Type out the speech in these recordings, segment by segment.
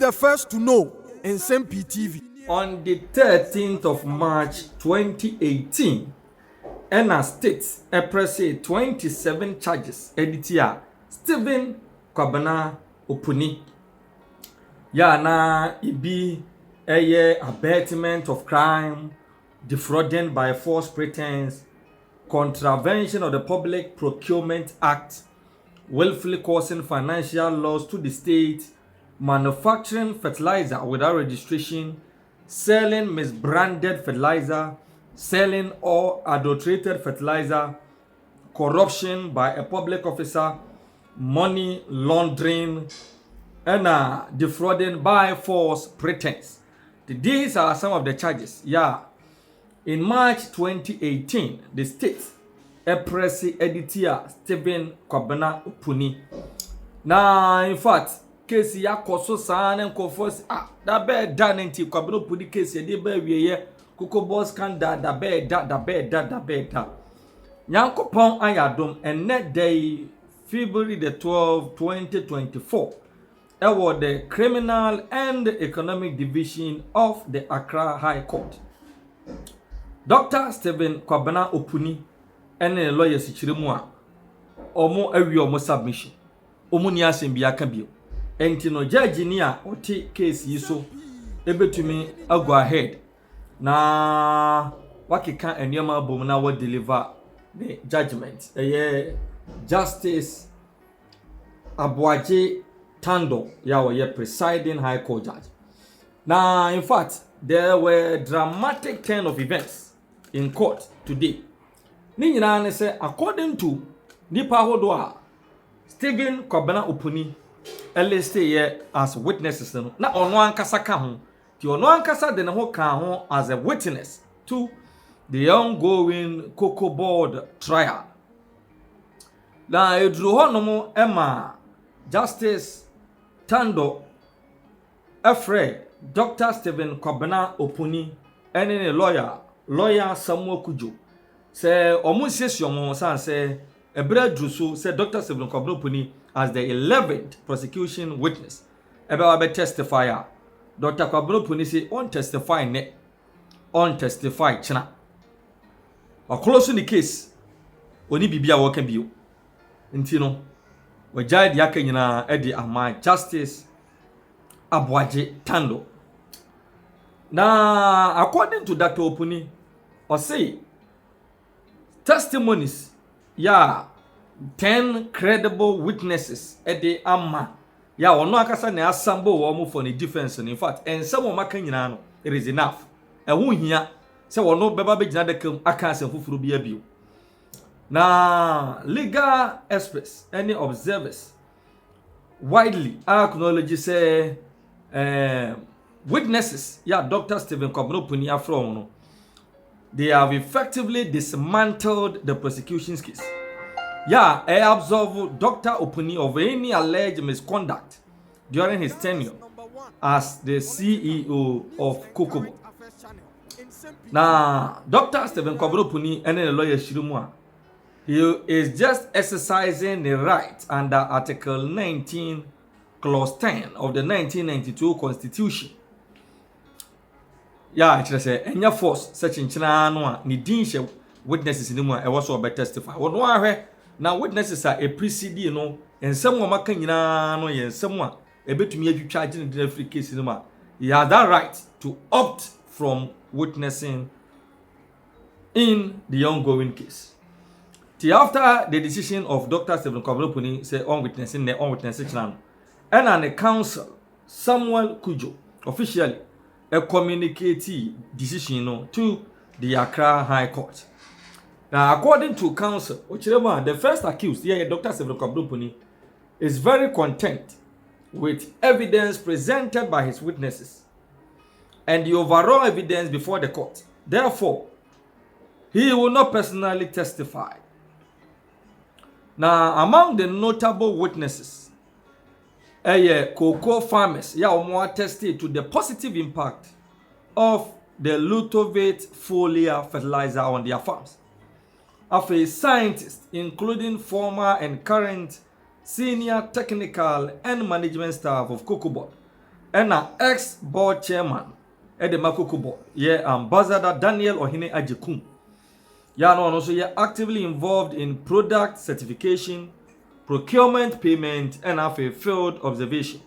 the first to know in Nsem-Pii TV. On the 13th of March 2018, Enna States pressed 27 charges editor Stephen Kwabena Opuni. Na ibi abatement of crime, defrauding by false pretense, contravention of the Public Procurement Act, willfully causing financial loss to the state, manufacturing fertilizer without registration, selling misbranded fertilizer, selling or adulterated fertilizer, corruption by a public officer, money laundering, and defrauding by false pretense. These are some of the charges. In March 2018, the state press editor Stephen Kwabena Opuni. In fact, case ya koso san nkofo da be da nti Kwabena Opuni case de ba wieye Cocoa Boss scandal da be da. Nyankopon ayadom enne day February the 12th 2024. The Criminal and Economic Division of the Accra High Court. Dr. Stephen Kwabena Opuni and the lawyers Chirimu omo awi omo submission. Omo ni asem aka bio. Enti no judge ni a oti case yi so ebetumi go ahead na wakeka enema bom na what deliver the judgment. Justice Abuaje Tando presiding High Court judge. In fact, there were dramatic turn of events in court today. According to Nipa Hodoa, Stephen Kwabena Opuni, listed here as witnesses. Na ono ankasa ka ho. Ti ono ankasa de ne ho ka ho as a witness to the ongoing Cocoa Board trial. Na edru honomo Emma Justice Tando Afre Dr. Stephen Kwabena Opuni any lawyer Samuel Kujo say omu sesi omo san say ebra druso say Dr. Stephen Kwabena Opuni as the 11th prosecution witness ebe be testifier. Dr. Kwabena Opuni say on testify china or close in the case oni bibia wo kan bio nti no wajai yake nyina edi amai Justice Abuaje Tando. According to Dr. Opuni, or say testimonies 10 credible witnesses edi ama ono akasa na asambo wo for the defense. In fact, and some of maka nyina no it is enough. Ehu hia se wono beba be gina de kam aka asem fufuru bia bio. Legal experts, any observers, widely acknowledge say witnesses, Dr. Stephen Kwabena Opuni from they have effectively dismantled the prosecution's case. I absolve Dr. Opuni of any alleged misconduct during his tenure as the CEO of Cocoa Board. Dr. Stephen Kwabena Opuni and the lawyer Shirumwa, he is just exercising the right under Article 19, Clause 10 of the 1992 Constitution. It say any force such in China ni din witnesses in the one also be testify. Now witnesses are a preceding and someone maka nyina no yen someone e betumi adwitwa agene the free case in the he has that right to opt from witnessing in the ongoing case. After the decision of Dr. Stephen Kwabena Opuni say on witnessing channel, and the counsel Samuel Kujo officially a communicated decision to the Accra High Court. According to counsel, the first accused, Dr. Stephen Kwabena Opuni, is very content with evidence presented by his witnesses and the overall evidence before the court. Therefore, he will not personally testify. Among the notable witnesses, cocoa farmers, attested to the positive impact of the Lutovate foliar fertilizer on their farms. Of a scientist, including former and current senior technical and management staff of Cocoa Board, ena ex board chairman the Makoko board ambassador Daniel Ohene Ajekum ya no so ye actively involved in product certification, procurement, payment and field observation.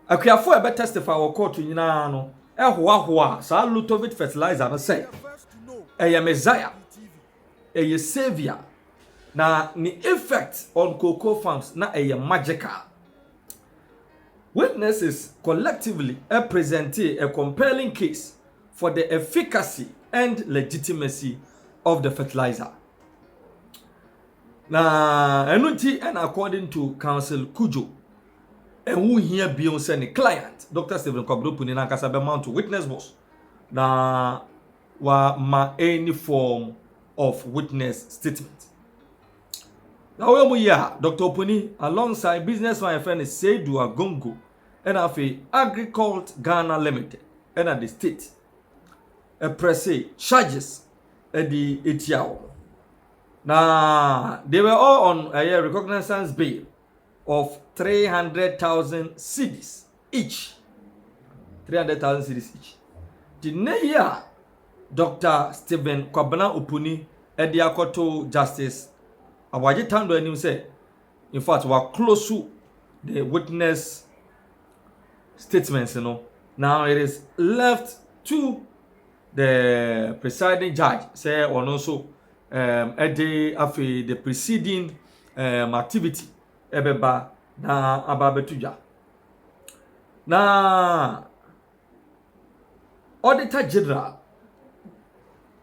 Akuafo ebe testify wo court nyina no hoahoa sa Lutovit fertilizer no say eye Messiah eye savior na ni effect on cocoa farms na eye magical. Witnesses collectively presented a compelling case for the efficacy and legitimacy of the fertilizer. Na enunti and according to Counsel Kujo, and who here Beyonce and client, Dr. Stephen Opuni na kasa be mount to witness boss. Na wa ma any form of witness statement. Now we Dr. Opuni alongside businessman friend Seidu Agongo and afi Agricult Ghana Limited and at the state a press charges at the etiao. Now they were all on a recognizance bail of 300,000 cedis each. 300,000 cedis each. The next year, Dr. Stephen Opuni and the Akoto Justice Awaji Tando and him say, in fact, we are close to the witness statements, Now it is left to the presiding judge, say, or also a day after the preceding activity, ebeba na ababetuja. Na Auditor General,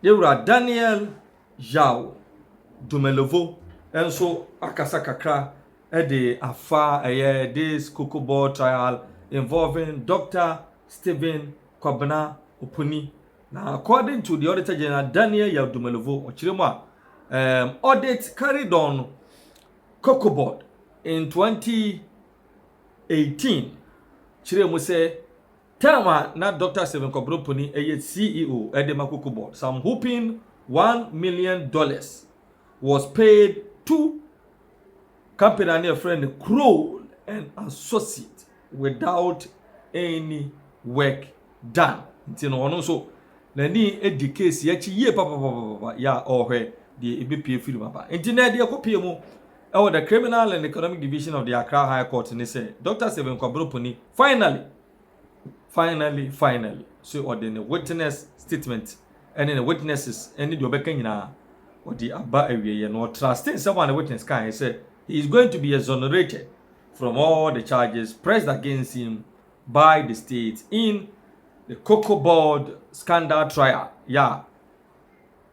Yewra Daniel Yao Dumelovo, and so akasa kakra the afa this cocoa board trial involving Dr. Stephen Opuni. Now, according to the Auditor General Daniel Yao Dumelovo, audit carried on cocoa board in 2018. Chiremu say Tama na Dr. Stephen Opuni CEO at the Makoko board. Some hoping $1 million was paid to company and a friend Kroll and associate without any work done. So nani educate ye papa ya ohwe the EBPA film papa. Internet dia kopie mu the Criminal and Economic Division of the Accra High Court and they say Dr. Stephen Opuni finally so or the witness statement and then the witnesses and the obeka nyina or the aba area no trusting someone the witness can say he is going to be exonerated from all the charges pressed against him by the state in the cocoa board scandal trial. Yeah,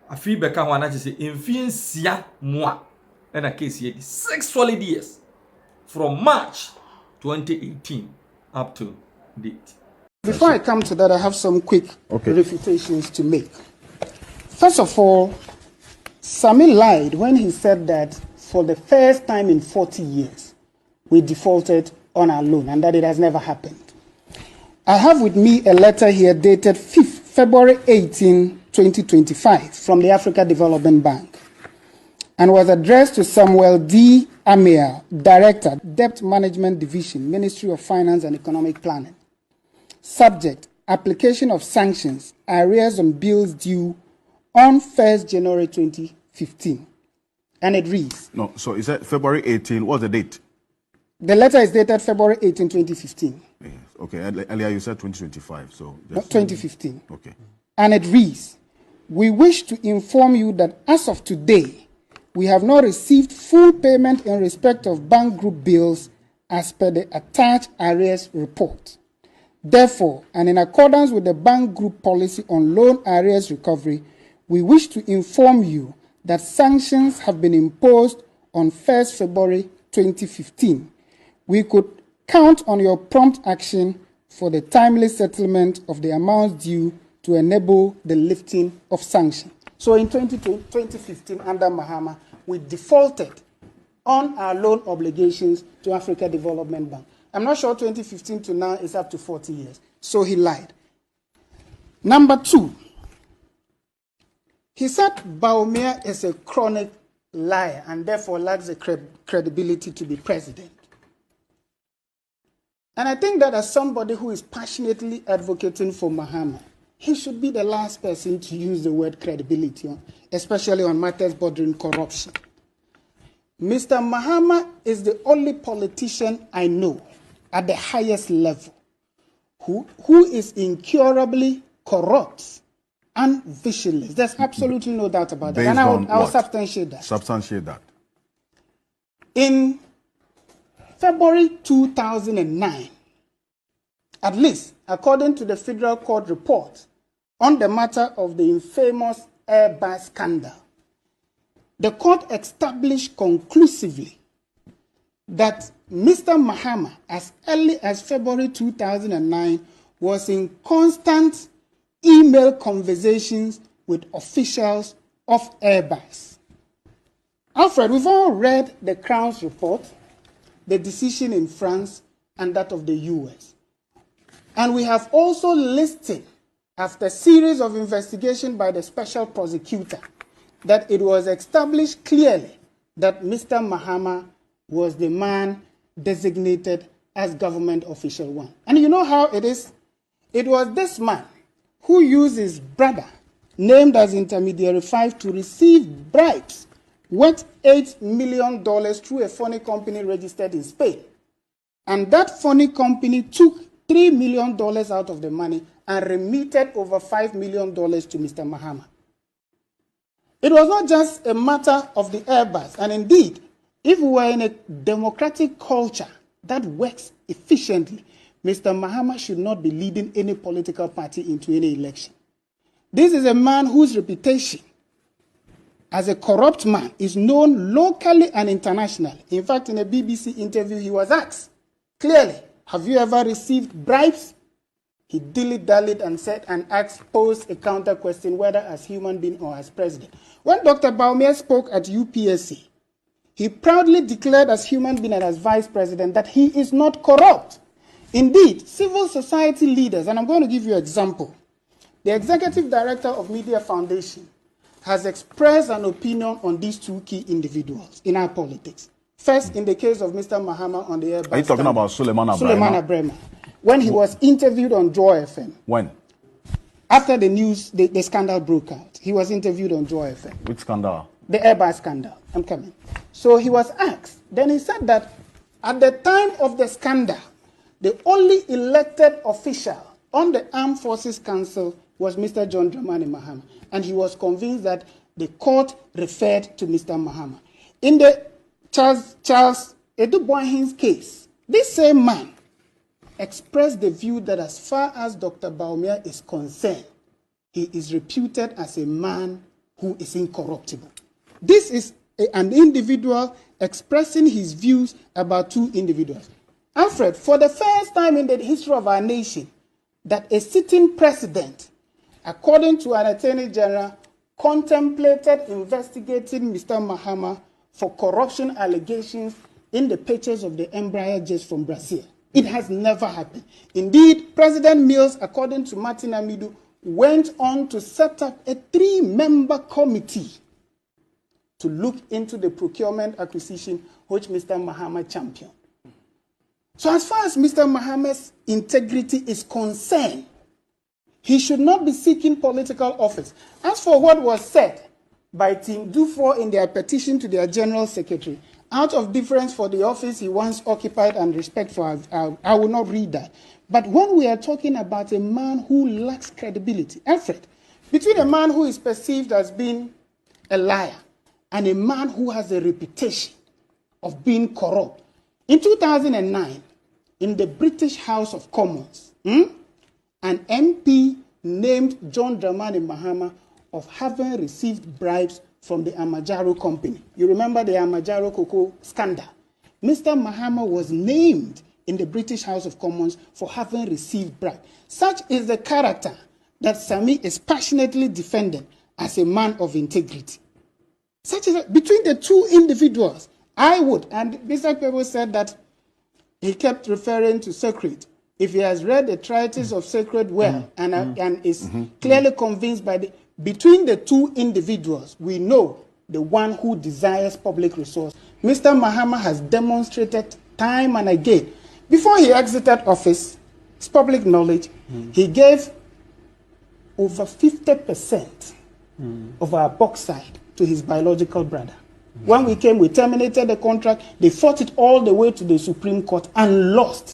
a fee beka wana say infinsia moi and a case here 6 solid years from March 2018 up to date. Before I come to that, I have some quick refutations to make. First of all, Sami lied when he said that for the first time in 40 years, we defaulted on our loan and that it has never happened. I have with me a letter here dated February 18, 2025 from the Africa Development Bank and was addressed to Samuel D. Amir, Director, Debt Management Division, Ministry of Finance and Economic Planning. Subject, application of sanctions, arrears on bills due on 1st January 2015. And it reads. No, so is that February 18? What's the date? The letter is dated February 18, 2015. Yes. Okay, earlier you said 2025, so... Just 2015. Okay. And it reads, we wish to inform you that as of today, we have not received full payment in respect of bank group bills as per the attached arrears report. Therefore, and in accordance with the bank group policy on loan arrears recovery, we wish to inform you that sanctions have been imposed on 1st February 2015. We could count on your prompt action for the timely settlement of the amounts due to enable the lifting of sanctions. So in 2015, under Mahama, we defaulted on our loan obligations to Africa Development Bank. I'm not sure 2015 to now is up to 40 years. So he lied. Number two, he said Bawumia is a chronic liar and therefore lacks the credibility to be president. And I think that as somebody who is passionately advocating for Mahama, he should be the last person to use the word credibility, especially on matters bordering corruption. Mr. Mahama is the only politician I know at the highest level who is incurably corrupt and visionless. There's absolutely no doubt about that. Based And I'll on substantiate that. Substantiate that. In February 2009, at least according to the Federal Court report on the matter of the infamous Airbus scandal, the court established conclusively that Mr. Mahama, as early as February 2009, was in constant email conversations with officials of Airbus. Alfred, we've all read the Crown's report, the decision in France, and that of the US. And we have also listed, after a series of investigation by the special prosecutor, that it was established clearly that Mr. Mahama was the man designated as government official one. And you know how it is? It was this man who used his brother, named as intermediary 5, to receive bribes worth $8 million through a phony company registered in Spain. And that phony company took $3 million out of the money and remitted over $5 million to Mr. Mahama. It was not just a matter of the Airbus. And indeed, if we were in a democratic culture that works efficiently, Mr. Mahama should not be leading any political party into any election. This is a man whose reputation as a corrupt man is known locally and internationally. In fact, in a BBC interview, he was asked clearly, have you ever received bribes? He dilly-dallied and said and posed a counter question, whether as human being or as president. When Dr. Baumia spoke at UPSC, he proudly declared as human being and as vice president that he is not corrupt. Indeed, civil society leaders, and I'm going to give you an example. The executive director of Media Foundation has expressed an opinion on these two key individuals in our politics. First, in the case of Mr. Mahama on the Airbus. Are you talking about Suleiman Abrema? Suleiman Abrema. When he was interviewed on Joy FM. When? After the news, the scandal broke out. He was interviewed on Joy FM. Which scandal? The Airbus scandal. I'm coming. So he was asked. Then he said that at the time of the scandal, the only elected official on the Armed Forces Council was Mr. John Dramani Mahama. And he was convinced that the court referred to Mr. Mahama. In the Charles Edu-Boahen's case, this same man expressed the view that as far as Dr. Baumia is concerned, he is reputed as a man who is incorruptible. This is an individual expressing his views about two individuals. Alfred, for the first time in the history of our nation, that a sitting president, according to an attorney general, contemplated investigating Mr. Mahama for corruption allegations in the purchase of the Embraer jets from Brazil. It has never happened. Indeed, President Mills, according to Martin Amidu, went on to set up a 3-member committee to look into the procurement acquisition which Mr. Mahama championed. So as far as Mr. Mahama's integrity is concerned, he should not be seeking political office. As for what was said by Team Dufour in their petition to their General Secretary, out of deference for the office he once occupied and respect for, I will not read that. But when we are talking about a man who lacks credibility, Alfred, between a man who is perceived as being a liar and a man who has a reputation of being corrupt, in 2009, in the British House of Commons, an MP named John Dramani Mahama of having received bribes from the Amajaro company. You remember the Amajaro cocoa scandal? Mr. Mahama was named in the British House of Commons for having received bribes. Such is the character that Sami is passionately defending as a man of integrity. Such is between the two individuals, I would, and Mr. Pebo said that he kept referring to sacred. If he has read the treatise of sacred well and is clearly convinced by between the two individuals, we know the one who desires public resource. Mr. Mahama has demonstrated time and again Before he exited office, it's public knowledge, he gave over 50% of our bauxite to his biological brother. When we came, we terminated the contract. They fought it all the way to the Supreme Court and lost.